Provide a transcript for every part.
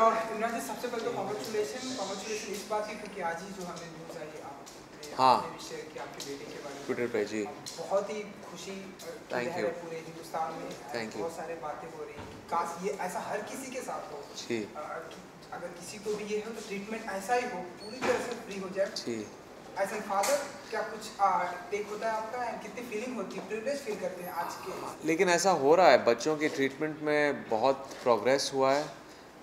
इमरान जी, सबसे पहले तो कॉन्ग्रेचुलेशन इस बात की, क्योंकि आज ही जो हमें न्यूज़ आई आपने हाँ भी शेयर किया आपके बेटे के बारे में, ट्विटर पे जी। बहुत ही खुशी की थैंक लहर यू। है पूरे हिंदुस्तान में। थैंक यू बहुत सारे बातें हो रही हैं, काश ये ऐसा हर किसी के साथ हो। जी अगर किसी को भी ये हो तो ट्रीटमेंट ऐसा ही हो, पूरी तरह से फ्री हो जाए। जी। एज एन फादर क्या कुछ टेक होता है आपका, कितनी फीलिंग होती है, प्रिविलेज फील करते हैं आज के? लेकिन ऐसा हो रहा है, बच्चों के ट्रीटमेंट में बहुत प्रोग्रेस हुआ है।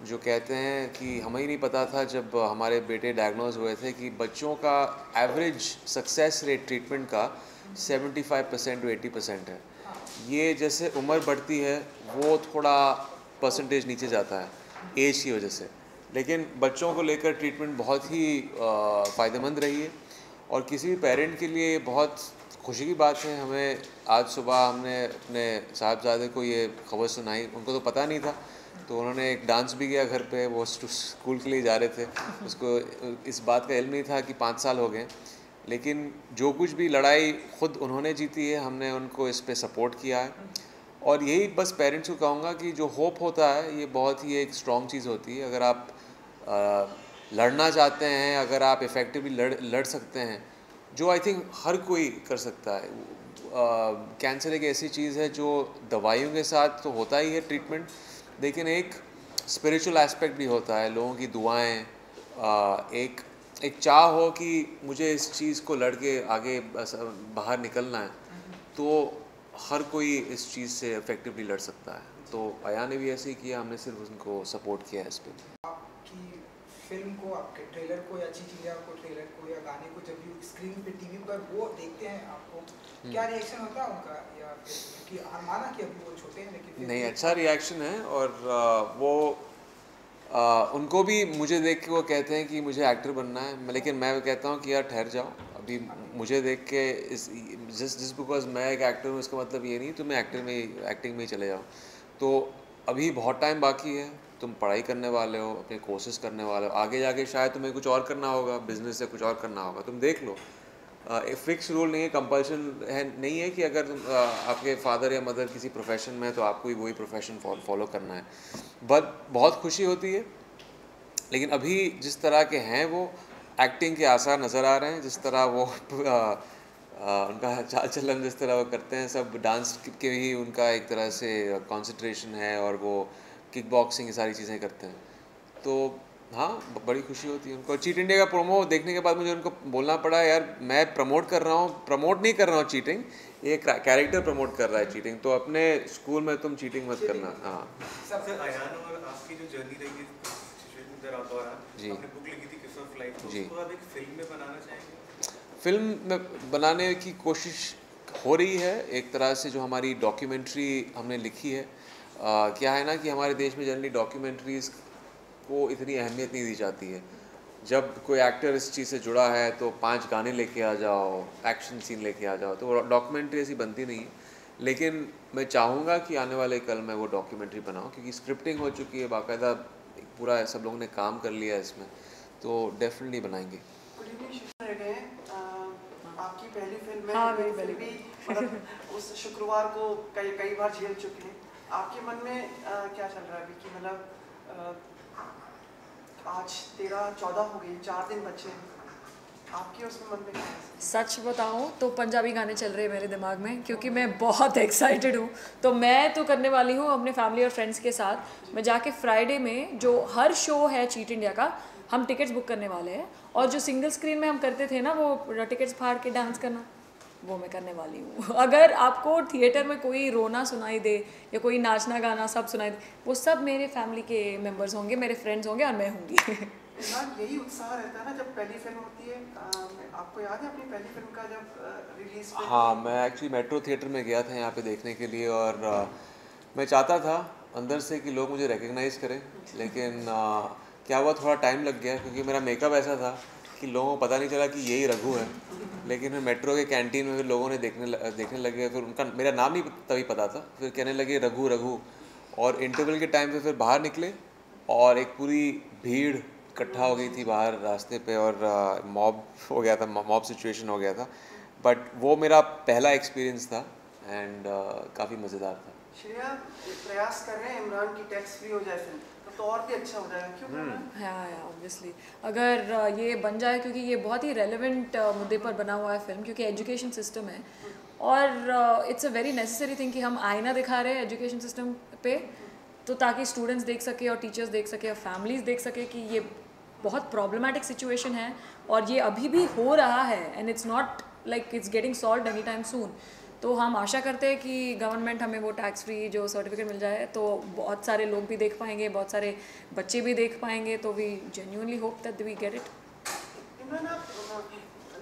जो कहते हैं कि हमें ही नहीं पता था जब हमारे बेटे डायग्नोज हुए थे कि बच्चों का एवरेज सक्सेस रेट ट्रीटमेंट का 75% टू 80% है। ये जैसे उम्र बढ़ती है वो थोड़ा परसेंटेज नीचे जाता है एज की वजह से, लेकिन बच्चों को लेकर ट्रीटमेंट बहुत ही फ़ायदेमंद रही है और किसी भी पेरेंट के लिए बहुत खुशी की बात है। हमें आज सुबह हमने अपने साहबजादे को ये खबर सुनाई, उनको तो पता नहीं था, तो उन्होंने एक डांस भी किया घर पे। वो स्कूल के लिए जा रहे थे, उसको इस बात का इल्म नहीं था कि 5 साल हो गए, लेकिन जो कुछ भी लड़ाई खुद उन्होंने जीती है, हमने उनको इस पे सपोर्ट किया है। और यही बस पेरेंट्स को कहूँगा कि जो होप होता है ये बहुत ही एक स्ट्रॉन्ग चीज़ होती है। अगर आप लड़ना चाहते हैं, अगर आप इफ़ेक्टिवली लड़ सकते हैं, जो आई थिंक हर कोई कर सकता है। कैंसर एक ऐसी चीज़ है जो दवाइयों के साथ तो होता ही है ट्रीटमेंट, लेकिन एक स्पिरिचुअल एस्पेक्ट भी होता है। लोगों की दुआएं, एक एक चाह हो कि मुझे इस चीज़ को लड़के आगे बाहर निकलना है, तो हर कोई इस चीज़ से इफेक्टिवली लड़ सकता है। तो अया ने भी ऐसे ही किया, हमने सिर्फ उनको सपोर्ट किया है इस पर। आपकी फिल्म को, आपके ट्रेलर को या चीचिंडिया को ट्रेलर को या गाने को जब भी स्क्रीन पे टीवी पर वो देखते हैं, आपको क्या रिएक्शन होता है उनका? या फिर कि माना कि अभी वो छोटे हैं लेकिन नहीं, अच्छा रिएक्शन है। और वो उनको भी मुझे देख के वो कहते हैं कि मुझे एक्टर बनना है, लेकिन मैं कहता हूँ कि यार ठहर जाओ, अभी मुझे देख के जस्ट बिकॉज मैं एक एक्टर हूँ इसका मतलब ये नहीं तुम्हें एक्टिंग में ही चले जाओ। तो अभी बहुत टाइम बाकी है, तुम पढ़ाई करने वाले हो, अपने कोर्सेज करने वाले हो, आगे जाके शायद तुम्हें कुछ और करना होगा, बिजनेस से कुछ और करना होगा, तुम देख लो। फिक्स रूल नहीं है, कंपल्शन है नहीं है कि अगर तुम आपके फादर या मदर किसी प्रोफेशन में है तो आपको ही वही प्रोफेशन फॉलो करना है। बट बहुत खुशी होती है, लेकिन अभी जिस तरह के हैं वो एक्टिंग के आसार नज़र आ रहे हैं, जिस तरह वो उनका चाल चलन जिस तरह वो करते हैं, सब डांस के ही उनका एक तरह से कंसंट्रेशन है, और वो किक बॉक्सिंग ये सारी चीज़ें करते हैं। तो हाँ, बड़ी खुशी होती है उनको। चीट इंडिया का प्रोमो देखने के बाद मुझे उनको बोलना पड़ा, यार मैं प्रमोट नहीं कर रहा हूँ चीटिंग, ये कैरेक्टर प्रमोट कर रहा है चीटिंग, तो अपने स्कूल में तुम चीटिंग मत करना। हाँ सबसे अयान और आपकी जो जर्नी रही है दौरान, जी आपने बुक लिखी थी किस ऑफ लाइफ, तो जी। उसको आप एक फिल्म में बनाना चाहेंगे? फिल्म में बनाने की कोशिश हो रही है एक तरह से, जो हमारी डॉक्यूमेंट्री हमने लिखी है। क्या है ना कि हमारे देश में जनरली डॉक्यूमेंट्रीज़ को इतनी अहमियत नहीं दी जाती है। जब कोई एक्टर इस चीज़ से जुड़ा है तो 5 गाने लेके आ जाओ, एक्शन सीन लेके आ जाओ, तो वो डॉक्यूमेंट्री ऐसी बनती नहीं है। लेकिन मैं चाहूँगा कि आने वाले कल मैं वो डॉक्यूमेंट्री बनाऊँ, क्योंकि स्क्रिप्टिंग हो चुकी है, बाकायदा पूरा सब लोगों ने काम कर लिया है इसमें, तो डेफिनेटली बनाएंगे। आपकी पहली फिल्म में हाँ, मेरी फिर पहली भी मतलब उस शुक्रवार को कई बार झेल चुके हैं। आपके मन में क्या चल रहा है अभी कि मतलब आज 13-14 हो गई, 4 दिन बचे हैं, आपके उसमें मन में क्या है? सच बताऊं तो पंजाबी गाने चल रहे हैं मेरे दिमाग में, क्योंकि मैं बहुत एक्साइटेड हूँ। तो मैं तो करने वाली हूँ अपने फैमिली और फ्रेंड्स के साथ, मैं जाके फ्राइडे में जो हर शो है चीट इंडिया का, हम टिकट्स बुक करने वाले हैं। और जो सिंगल स्क्रीन में हम करते थे ना, वो टिकट्स फाड़ के डांस करना, वो मैं करने वाली हूँ। अगर आपको थिएटर में कोई रोना सुनाई दे या कोई नाचना गाना सब सुनाई दे, वो सब मेरे फैमिली के मेम्बर्स होंगे, मेरे फ्रेंड्स होंगे और मैं होंगी। यही उत्साह रहता है ना जब पहली फिल्म होती है। आपको याद है अपनी पहली फिल्म का जब रिलीज? हाँ, मैं एक्चुअली मेट्रो थिएटर में गया था यहाँ पे देखने के लिए, और मैं चाहता था अंदर से कि लोग मुझे रिकग्नाइज़ करें, लेकिन क्या हुआ, थोड़ा टाइम लग गया, क्योंकि मेरा मेकअप ऐसा था कि लोगों को पता नहीं चला कि यही रघु है। लेकिन फिर मेट्रो के कैंटीन में फिर लोगों ने देखने लगे, फिर उनका मेरा नाम नहीं तभी पता था, फिर कहने लगे रघु रघु। और इंटरवल के टाइम पे फिर बाहर निकले और एक पूरी भीड़ इकट्ठा हो गई थी बाहर रास्ते पे, और मॉब हो गया था, मॉब सिचुएशन हो गया था। बट वो मेरा पहला एक्सपीरियंस था, एंड काफ़ी मज़ेदार था। श्रेया प्रयास कर रहे हैं इमरान की टैक्स फ्री हो जाए फिल्म, तो तो और भी अच्छा हो जाएगा, क्यों करना? हाँ ऑब्वियसली अगर ये बन जाए, क्योंकि ये बहुत ही रेलेवेंट मुद्दे पर बना हुआ है फिल्म, क्योंकि एजुकेशन सिस्टम है और it's a very necessary thing कि हम आईना दिखा रहे हैं एजुकेशन सिस्टम पे, तो ताकि स्टूडेंट्स देख सके और टीचर्स देख सके और फैमिलीज देख सके कि ये बहुत प्रॉब्लमेटिक सिचुएशन है और ये अभी भी हो रहा है and it's not like it's getting solved any time soon. तो हम आशा करते हैं कि गवर्नमेंट हमें वो टैक्स फ्री जो सर्टिफिकेट मिल जाए, तो बहुत सारे लोग भी देख पाएंगे, बहुत सारे बच्चे भी देख पाएंगे, तो we genuinely hope that we get it. Imran, आप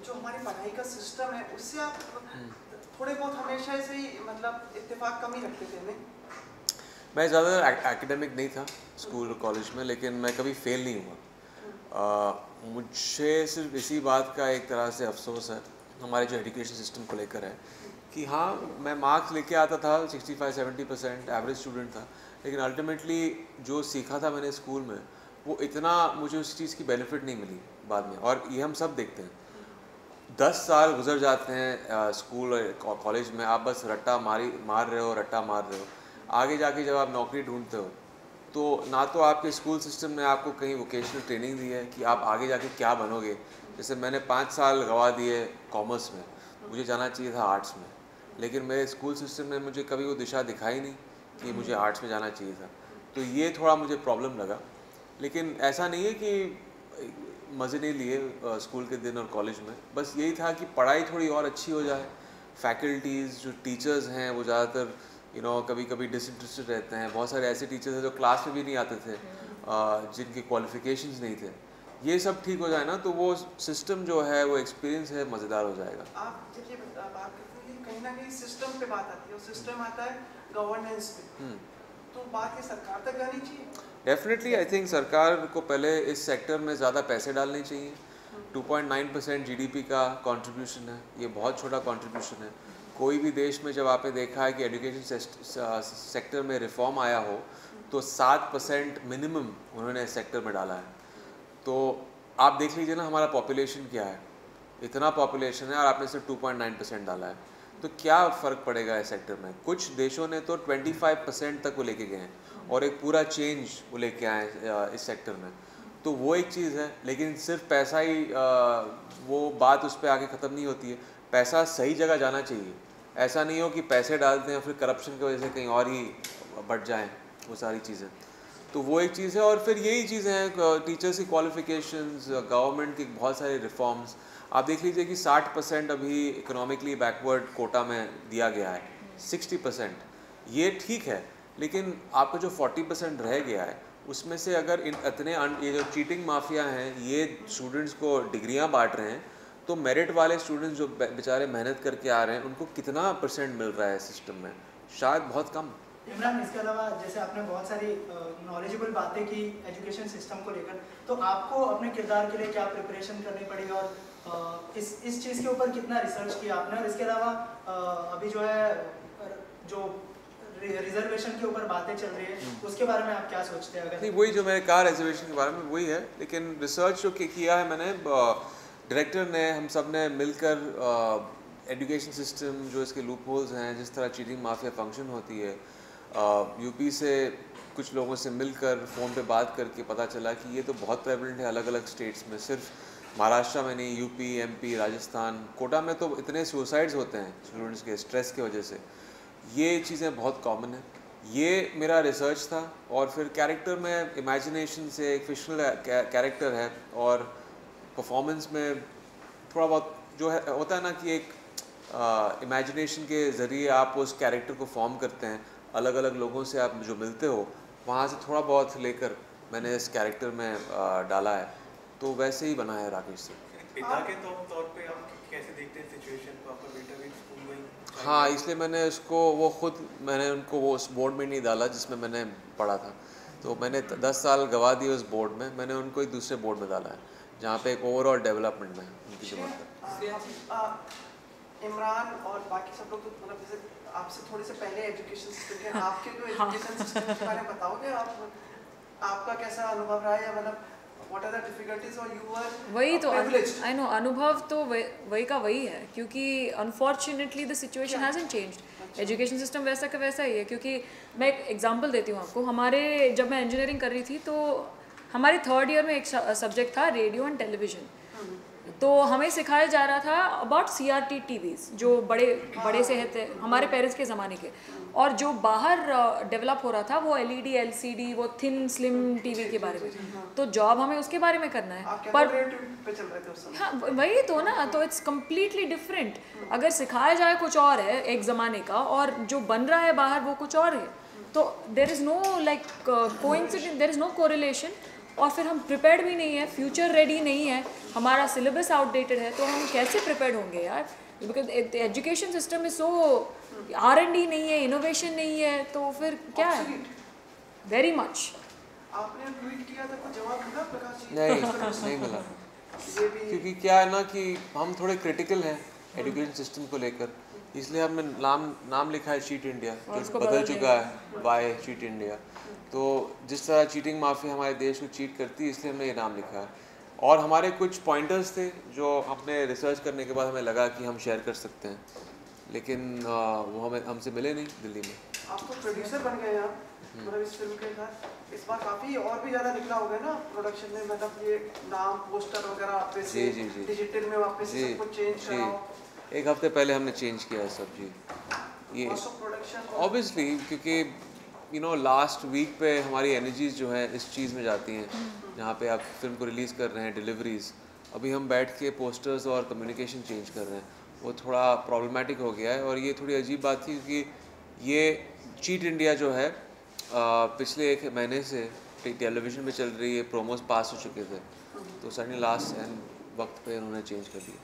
जो हमारी पढ़ाई का सिस्टम है उससे आप थोड़े बहुत हमेशा से ही मतलब इत्तेफाक कम ही रखते थे नहीं? मैं ज़्यादा एकेडमिक नहीं था स्कूल और कॉलेज में, लेकिन मैं कभी फेल नहीं हुआ। मुझे सिर्फ इसी बात का एक तरह से अफसोस है हमारे जो एजुकेशन सिस्टम को लेकर है कि हाँ, मैं मार्क्स लेके आता था 65-70% एवरेज स्टूडेंट था, लेकिन अल्टीमेटली जो सीखा था मैंने स्कूल में वो इतना मुझे उस चीज़ की बेनिफिट नहीं मिली बाद में। और ये हम सब देखते हैं, 10 साल गुजर जाते हैं स्कूल और कॉलेज में, आप बस रट्टा मार रहे हो। आगे जाके जब आप नौकरी ढूंढते हो तो ना तो आपके स्कूल सिस्टम ने आपको कहीं वोकेशनल ट्रेनिंग दी है कि आप आगे जाके क्या बनोगे। जैसे मैंने 5 साल गंवा दिए कॉमर्स में, मुझे जाना चाहिए था आर्ट्स में, लेकिन मेरे स्कूल सिस्टम ने मुझे कभी वो दिशा दिखाई नहीं कि मुझे आर्ट्स में जाना चाहिए था। तो ये थोड़ा मुझे प्रॉब्लम लगा, लेकिन ऐसा नहीं है कि मज़े नहीं लिए स्कूल के दिन और कॉलेज में। बस यही था कि पढ़ाई थोड़ी और अच्छी हो जाए, फैकल्टीज़ जो टीचर्स हैं वो ज़्यादातर कभी कभी डिसइंटरेस्टेड रहते हैं। बहुत सारे ऐसे टीचर्स हैं जो क्लास में भी नहीं आते थे, जिनके क्वालिफिकेशंस नहीं थे। ये सब ठीक हो जाए ना तो वो सिस्टम जो है, वो एक्सपीरियंस है, मज़ेदार हो जाएगा। आप जब ये बात करते हैं कहीं ना कहीं सिस्टम पे बात आती है और सिस्टम आता है गवर्नेंस पे, तो बात ये सरकार तक जानी चाहिए। डेफिनेटली आई थिंक सरकार को पहले इस सेक्टर में ज़्यादा पैसे डालने चाहिए। 2.9% जीडीपी का कंट्रीब्यूशन है, ये बहुत छोटा कंट्रीब्यूशन है। कोई भी देश में जब आपने देखा है कि एजुकेशन सेक्टर में रिफॉर्म आया हो तो 7% मिनिमम उन्होंने सेक्टर में डाला है। तो आप देख लीजिए ना हमारा पॉपुलेशन क्या है, इतना पॉपुलेशन है और आपने सिर्फ 2.9% डाला है, तो क्या फ़र्क पड़ेगा इस सेक्टर में। कुछ देशों ने तो 25% तक वो लेके गए हैं और एक पूरा चेंज वो लेके आए इस सेक्टर में। तो वो एक चीज़ है, लेकिन सिर्फ पैसा ही वो बात उस पर आके ख़त्म नहीं होती है। पैसा सही जगह जाना चाहिए, ऐसा नहीं हो कि पैसे डालते हैं फिर करप्शन की वजह से कहीं और ही बढ़ जाएं वो सारी चीज़ें। तो वो एक चीज़ है। और फिर यही चीज़ें हैं, टीचर्स की क्वालिफिकेशंस, गवर्नमेंट की बहुत सारे रिफॉर्म्स। आप देख लीजिए कि 60% अभी इकोनॉमिकली बैकवर्ड कोटा में दिया गया है, 60%। ये ठीक है, लेकिन आपका जो 40% रह गया है उसमें से अगर ये जो चीटिंग माफिया हैं ये स्टूडेंट्स को डिग्रियां बांट रहे हैं, तो मेरिट वाले स्टूडेंट्स जो बेचारे मेहनत करके आ रहे हैं उनको कितना % मिल रहा है सिस्टम में? शायद बहुत कम। इमरान, इसके अलावा जैसे आपने बहुत सारी नॉलेजेबल बातें की एजुकेशन सिस्टम को लेकर, तो आपको अपने किरदार के लिए क्या प्रिपरेशन करनी पड़ी और इस चीज़ के ऊपर कितना रिसर्च किया आपने? और इसके अलावा अभी जो है जो रिजर्वेशन के ऊपर बातें चल रही है उसके बारे में आप क्या सोचते हैं? अगर नहीं, वही जो मैंने कहा रिजर्वेशन के बारे में वही है, लेकिन रिसर्च जो किया है मैंने, डायरेक्टर ने, हम सब ने मिलकर एजुकेशन सिस्टम जो इसके लूप होल्स हैं, जिस तरह चीटिंग माफिया फंक्शन होती है, यूपी से कुछ लोगों से मिलकर फ़ोन पे बात करके पता चला कि ये तो बहुत प्रेवलेंट है अलग अलग स्टेट्स में, सिर्फ महाराष्ट्र में नहीं, यूपी, एमपी, राजस्थान, कोटा में तो इतने सुसाइड्स होते हैं स्टूडेंट्स के स्ट्रेस की वजह से। ये चीज़ें बहुत कॉमन है। ये मेरा रिसर्च था। और फिर कैरेक्टर में इमेजिनेशन से, एक फिक्शनल कैरेक्टर है और परफॉर्मेंस में थोड़ा बहुत जो है होता है ना कि एक इमेजिनेशन के ज़रिए आप उस कैरेक्टर को फॉर्म करते हैं, अलग अलग लोगों से आप जो मिलते हो वहाँ से थोड़ा बहुत लेकर मैंने इस कैरेक्टर में डाला है, तो वैसे ही बना है राकेश से। पिता के तौर पे आप कैसे देखते हैं सिचुएशन को? आपका बेटा भी स्कूल में? हाँ, इसलिए मैंने मैंने उनको वो उस बोर्ड में नहीं डाला जिसमें मैंने पढ़ा था। तो मैंने 10 साल गवा दिए उस बोर्ड में, मैंने उनको एक दूसरे बोर्ड में डाला है जहाँ पे एक ओवरऑल डेवलपमेंट में उनकी ज़रूरत है। इमरान और बाकी सब लोग तो मतलब जैसे आपसे थोड़े से पहले एजुकेशन सिस्टम के, आपके जो एजुकेशन सिस्टम के बारे में बताओगे आप, आपका कैसा अनुभव रहा है? या मतलब व्हाट आर द डिफिकल्टीज और यू आर वही तो privileged. आई नो, अनुभव तो वही का वही है, क्योंकि unfortunately the situation hasn't changed. Education system वैसा का वैसा ही है। क्योंकि मैं एक एग्जांपल देती हूँ आपको, हमारे जब मैं इंजीनियरिंग कर रही थी तो हमारे थर्ड ईयर में एक सब्जेक्ट था रेडियो एंड टेलीविज़न। तो हमें सिखाया जा रहा था अबाउट CRT टीवीज़ जो बड़े से थे हमारे पेरेंट्स के ज़माने के, और जो बाहर डेवलप हो रहा था वो LED LCD वो थिन स्लिम टीवी के बारे में। तो जॉब हमें उसके बारे में करना है, पर पे चल रहे थे उस समय। हाँ वही तो ना, तो इट्स कम्प्लीटली डिफरेंट। अगर सिखाया जाए कुछ और है एक ज़माने का, और जो बन रहा है बाहर वो कुछ और है, तो there is no like coincidence, there is no correlation. और फिर हम प्रिपेयर्ड भी नहीं है, फ्यूचर रेडी नहीं है, हमारा सिलेबस आउटडेटेड है, तो हम कैसे प्रिपेयर्ड होंगे यार? Because education system is so R&D नहीं है, इनोवेशन नहीं है, तो फिर क्या है? Very much. आपने ट्वीट किया था, कुछ जवाब मिला प्रकाश जी? नहीं मिला, ये भी क्योंकि क्या है ना कि हम थोड़े क्रिटिकल हैं एजुकेशन सिस्टम को लेकर, इसलिए हमने नाम लिखा है चीट इंडिया, जो बदल चुका है वाई चीट इंडिया। तो जिस तरह चीटिंग माफिया हमारे देश को चीट करती है, इसलिए हमने ये नाम लिखा है। और हमारे कुछ पॉइंटर्स थे जो हमने रिसर्च करने के बाद हमें लगा कि हम शेयर कर सकते हैं, लेकिन वो हमसे मिले नहीं दिल्ली में। आप तो प्रोड्यूसर बन गए आप, मतलब इस फिल्म के साथ इस बार काफ़ी और भी ज़्यादा निकला होगा ना प्रोडक्शन में, मतलब ये नाम पोस्टर वगैरह आप से डिजिटल में वापस से सब कुछ चेंज कराओ। एक हफ्ते पहले हमने चेंज किया है सब जी, ये ऑब्वियसली, क्योंकि यू नो लास्ट वीक पे हमारी एनर्जीज जो हैं इस चीज़ में जाती हैं जहाँ पे आप फिल्म को रिलीज़ कर रहे हैं, डिलीवरीज। अभी हम बैठ के पोस्टर्स और कम्युनिकेशन चेंज कर रहे हैं, वो थोड़ा प्रॉब्लमेटिक हो गया है। और ये थोड़ी अजीब बात थी, क्योंकि ये चीट इंडिया जो है पिछले 1 महीने से टेलीविज़न में चल रही है, प्रोमोस पास हो चुके थे, तो सडनली लास्ट एंड वक्त पे उन्होंने चेंज कर दिया।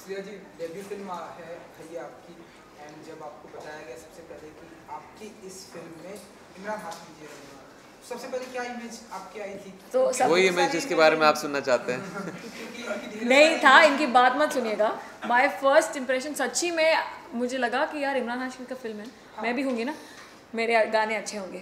श्रेया जी, डेब्यू फिल्म है भैया आपकी, एंड जब आपको बताया गया सबसे पहले कि आपकी इस फिल्म में इमरान हाशमी जी रहेंगे, सबसे पहले क्या इमेज आपकी आई थी? तो वही इमेज जिसके बारे में आप सुनना चाहते हैं। नहीं था, इनकी बात मत सुनिएगा। माय फर्स्ट इंप्रेशन सच्ची में मुझे लगा कि यार इमरान हाशमी का फिल्म है, मैं भी होंगी ना, मेरे गाने अच्छे होंगे।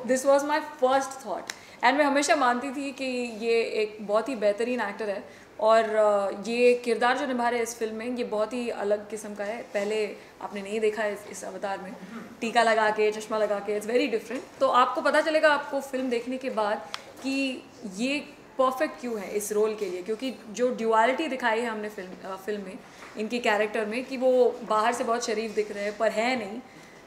This was my first thought. And मैं हमेशा मानती थी कि ये एक बहुत ही बेहतरीन एक्टर है, और ये किरदार जो निभा रहे हैं इस फिल्म में, ये बहुत ही अलग किस्म का है। पहले आपने नहीं देखा है इस अवतार में, टीका लगा के, चश्मा लगा के, इट्स वेरी डिफरेंट। तो आपको पता चलेगा आपको फिल्म देखने के बाद कि ये परफेक्ट क्यों है इस रोल के लिए, क्योंकि जो ड्यूअलिटी दिखाई है हमने फिल्म में इनकी कैरेक्टर में, कि वो बाहर से बहुत शरीफ दिख रहे हैं पर है नहीं,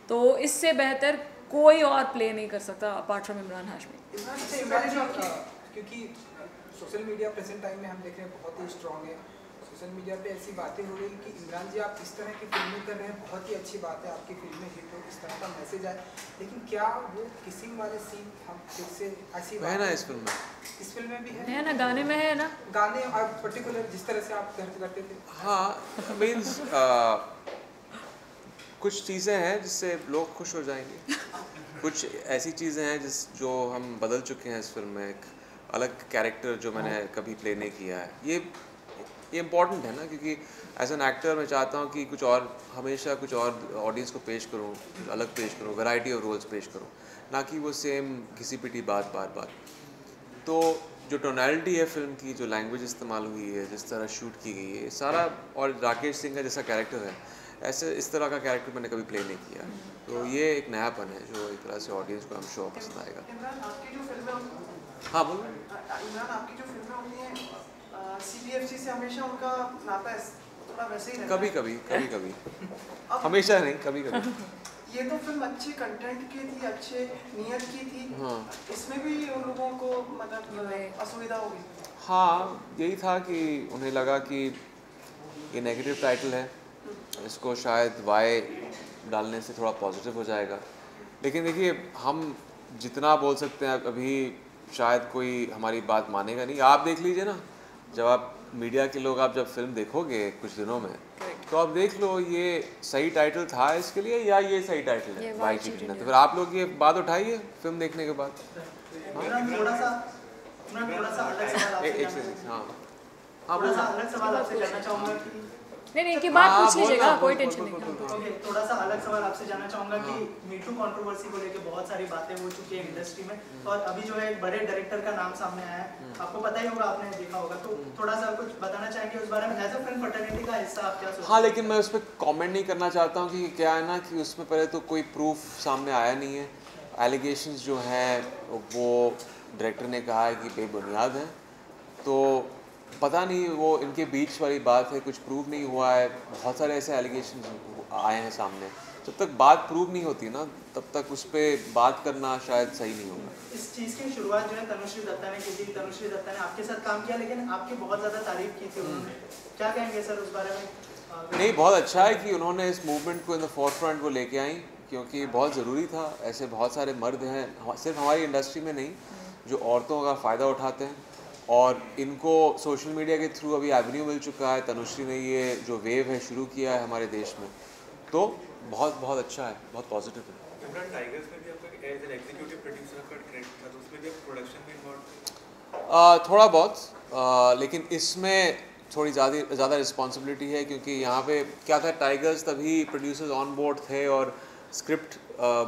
तो इससे बेहतर कोई और प्ले नहीं कर सकता अपार्ट फ्रॉम इमरान हाशमी। क्योंकि सोशल मीडिया प्रेजेंट टाइम में हम देख रहे हैं बहुत ही स्ट्रॉन्ग है। सोशल मीडिया पे ऐसी बातें हो रही कि इमरान जी आप इस तरह की फिल्में कर रहे हैं, बहुत ही अच्छी बात है, आपकी फिल्में हिट हो, इस तरह का मैसेज आए, लेकिन क्या वो किसिंग वाले सीन हम फिर से ऐसी है ना इस फिल्म में भी है ना, गाने में है ना, गाने और पर्टिकुलर जिस तरह से आप करते थे। हाँ, मीन्स कुछ चीज़ें हैं जिससे लोग खुश हो जाएंगे, कुछ ऐसी चीज़ें हैं जो हम बदल चुके हैं इस फिल्म में। एक अलग कैरेक्टर जो मैंने कभी प्ले नहीं किया है, ये इम्पॉर्टेंट है ना, क्योंकि एज एन एक्टर मैं चाहता हूँ कि कुछ और, हमेशा कुछ और ऑडियंस को पेश करूँ, अलग पेश करूँ, वैरायटी ऑफ रोल्स पेश करूँ, ना कि वो सेम घिसी पिटी बात बार। तो जो टोनैलिटी है फिल्म की, जो लैंग्वेज इस्तेमाल हुई है, जिस तरह शूट की गई है सारा, और राकेश सिंह का जैसा कैरेक्टर है, ऐसे इस तरह का कैरेक्टर मैंने कभी प्ले नहीं किया। तो ये एक नयापन है जो एक तरह से ऑडियंस को हम शो पसंद आएगा। इमरान आपकी जो फिल्में, हाँ बोलो। इमरान आपकी जो फिल्में होती हैं CBFC से हमेशा उनका नाता है थोड़ा वैसे ही रहता है। कभी हमेशा नहीं, कभी ये तो फिल्म अच्छे कंटेंट की थी, अच्छे नियत की थी। हाँ। इसमें भी उन लोगों को मतलब असुविधा होगी। हाँ, यही था कि उन्हें लगा कि ये नेगेटिव टाइटल है, इसको शायद वाई डालने से थोड़ा पॉजिटिव हो जाएगा। लेकिन देखिए, हम जितना बोल सकते हैं अभी शायद कोई हमारी बात मानेगा नहीं। आप देख लीजिए ना, जब आप मीडिया के लोग, आप जब फिल्म देखोगे कुछ दिनों में, तो आप देख लो ये सही टाइटल था इसके लिए या ये सही टाइटल है वाई चीट इंडिया। तो फिर आप लोग ये बात उठाइए फिल्म देखने के बाद। थोड़ा सा अलग सवाल आपसे करना चाहूँगा कि नहीं नहीं, इनकी बात हाँ, पूछ लीजिएगा, बोलना, कोई बोल, टेंशन बोल, नहीं। बोल, बोल, ओके, थोड़ा सा अलग सवाल आपसे जानना चाहूँगा कि मीटू कंट्रोवर्सी को लेके बहुत सारी बातें हो चुकी है इंडस्ट्री में और अभी जो है एक बड़े डायरेक्टर का नाम सामने आया है, आपको पता ही होगा, आपने देखा होगा, तो थोड़ा सा कुछ बताना चाहेंगे उस बारे में, एज अ फिल्म फर्टर्निटी का हिस्सा आप क्या सोचते हैं? हाँ, लेकिन मैं उस पर कॉमेंट नहीं करना चाहता हूँ कि क्या है ना कि उसमें पहले तो कोई प्रूफ सामने आया नहीं है। एलिगेशंस जो हैं वो डायरेक्टर ने कहा है कि बेबुनियाद हैं, तो पता नहीं वो इनके बीच वाली बात है, कुछ प्रूव नहीं हुआ है। बहुत सारे ऐसे एलिगेशन आए हैं सामने, जब तक बात प्रूव नहीं होती ना तब तक उस पर बात करना शायद सही नहीं होगा। इस चीज़ की शुरुआत जो है तनुश्री दत्ता ने की थी, तनुश्री दत्ता ने आपके साथ काम किया लेकिन आपकी बहुत ज़्यादा तारीफ की थी उन्होंने, क्या कहेंगे सर उस बारे में? नहीं, बहुत अच्छा है कि उन्होंने इस मूवमेंट को इन द फोरफ्रंट को लेके आई, क्योंकि बहुत ज़रूरी था। ऐसे बहुत सारे मर्द हैं सिर्फ हमारी इंडस्ट्री में नहीं जो औरतों का फ़ायदा उठाते हैं, और इनको सोशल मीडिया के थ्रू अभी एवेन्यू मिल चुका है। तनुश्री ने ये जो वेव है शुरू किया है हमारे देश में, तो बहुत बहुत अच्छा है, बहुत पॉजिटिव है। इमरान, टाइगर्स में भी आपका एज एन एग्जीक्यूटिव प्रोड्यूसर का क्रेडिट था, तो उसमें भी आप प्रोडक्शन में इन्वॉल्व? थोड़ा बहुत, लेकिन इसमें थोड़ी ज़्यादा रिस्पॉन्सिबिलिटी है, क्योंकि यहाँ पे क्या था, टाइगर्स तभी प्रोड्यूसर्स ऑन बोर्ड थे और स्क्रिप्ट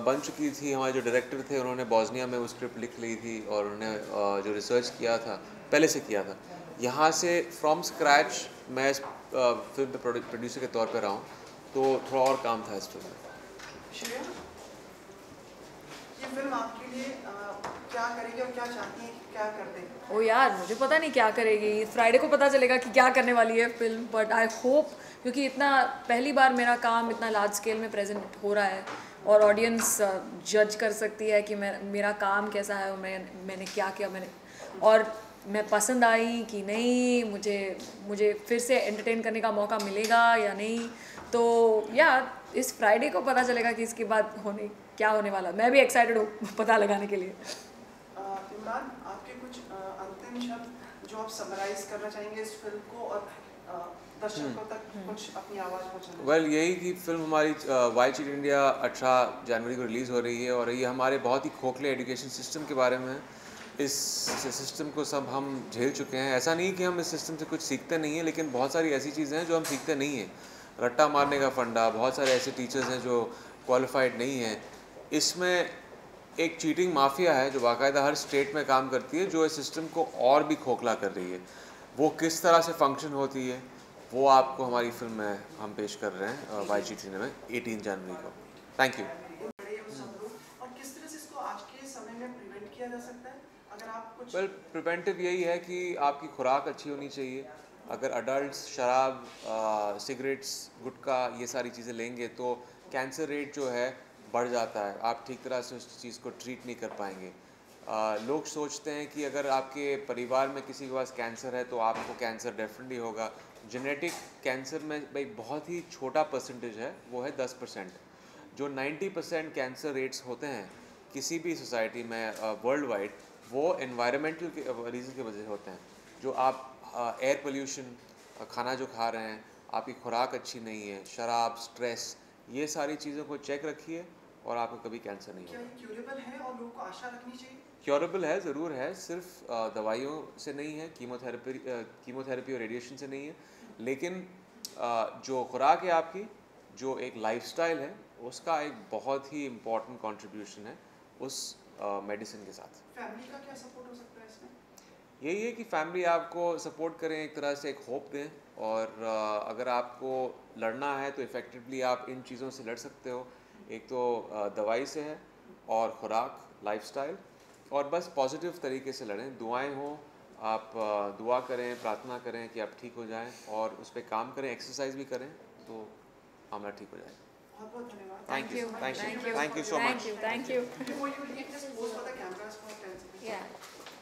बन चुकी थी। हमारे जो डायरेक्टर थे उन्होंने बॉस्निया में वो स्क्रिप्ट लिख ली थी और उन्होंने जो रिसर्च किया था पहले से किया था। यहाँ से फ्रॉम स्क्रैच मैं इस फिल्म पे प्रोड्यूसर के तौर पे रहा हूँ, तो थोड़ा और काम था इस फिल्म में। श्रेया, ये फिल्म आपके लिए क्या करेगी और क्या चाहती है कि क्या कर दे? ओ यार, मुझे पता नहीं क्या करेगी, फ्राइडे को पता चलेगा कि क्या करने वाली है फिल्म, बट आई होप, क्योंकि इतना पहली बार मेरा काम इतना लार्ज स्केल में प्रेजेंट हो रहा है और ऑडियंस जज कर सकती है कि मेरा काम कैसा है और मैंने क्या किया, और मैं पसंद आई कि नहीं, मुझे फिर से एंटरटेन करने का मौका मिलेगा या नहीं। तो यार, इस फ्राइडे को पता चलेगा कि इसके बाद क्या होने वाला। मैं भी एक्साइटेड हूँ पता लगाने के लिए। इमरान, आपके कुछ अंतिम शब्द जो आप समराइज करना चाहेंगे इस फिल्म को और दर्शकों तक कुछ अपनी आवाज़ पहुँचाना? वेल, यही कि फिल्म हमारी वाई चीट इंडिया 18 जनवरी को रिलीज़ हो रही है और ये हमारे बहुत ही खोखले एजुकेशन सिस्टम के बारे में है। इस सिस्टम को सब हम झेल चुके हैं। ऐसा नहीं कि हम इस सिस्टम से कुछ सीखते नहीं हैं, लेकिन बहुत सारी ऐसी चीज़ें हैं जो हम सीखते नहीं हैं। रट्टा मारने का फंडा, बहुत सारे ऐसे टीचर्स हैं जो क्वालिफाइड नहीं हैं। इसमें एक चीटिंग माफिया है जो बाकायदा हर स्टेट में काम करती है, जो इस सिस्टम को और भी खोखला कर रही है। वो किस तरह से फंक्शन होती है वो आपको हमारी फिल्म में हम पेश कर रहे हैं वाई चीट इंडिया में 18 जनवरी को। Thank you. और किस तरह से इसको आज के समय में प्रिवेंट किया जा सकता है, अगर आप कुछ? वेल, प्रिवेंटिव यही है कि आपकी खुराक अच्छी होनी चाहिए। अगर अडल्ट्स शराब, सिगरेट्स, गुटखा ये सारी चीज़ें लेंगे तो कैंसर रेट जो है बढ़ जाता है। आप ठीक तरह से उस चीज़ को ट्रीट नहीं कर पाएंगे। लोग सोचते हैं कि अगर आपके परिवार में किसी के पास कैंसर है तो आपको कैंसर डेफिनेटली होगा। जेनेटिक कैंसर में भाई बहुत ही छोटा परसेंटेज है, वो है 10%। जो 90% कैंसर रेट्स होते हैं किसी भी सोसाइटी में वर्ल्ड वाइड, वो एनवायरमेंटल रीज़न की वजह से होते हैं। जो आप एयर पोल्यूशन, खाना जो खा रहे हैं, आपकी खुराक अच्छी नहीं है, शराब, स्ट्रेस, ये सारी चीज़ों को चेक रखिए और आपको कभी कैंसर नहीं क्या होगा। ये क्यूरेबल है और लोगों को आशा रखनी चाहिए? क्योरेबल है, ज़रूर है, सिर्फ दवाइयों से नहीं है, कीमोथेरेपी और रेडिएशन से नहीं है, लेकिन जो खुराक है आपकी, जो एक लाइफस्टाइल है, उसका एक बहुत ही इम्पॉर्टेंट कंट्रीब्यूशन है उस मेडिसिन के साथ। फैमिली का क्या सपोर्ट हो सकता है इसमें? यही है कि फैमिली आपको सपोर्ट करें, एक तरह से एक होप दें, और अगर आपको लड़ना है तो इफ़ेक्टिवली आप इन चीज़ों से लड़ सकते हो। एक तो दवाई से है और खुराक, लाइफस्टाइल, और बस पॉजिटिव तरीके से लड़ें। दुआएं हों, आप दुआ करें, प्रार्थना करें कि आप ठीक हो जाएं और उस पर काम करें, एक्सरसाइज भी करें तो मामला ठीक हो जाएगा। बहुत बहुत धन्यवाद। Thank you, Thank you, thank you so much. thank you. Before you leave, just pose for the cameras for 10 seconds. Yeah.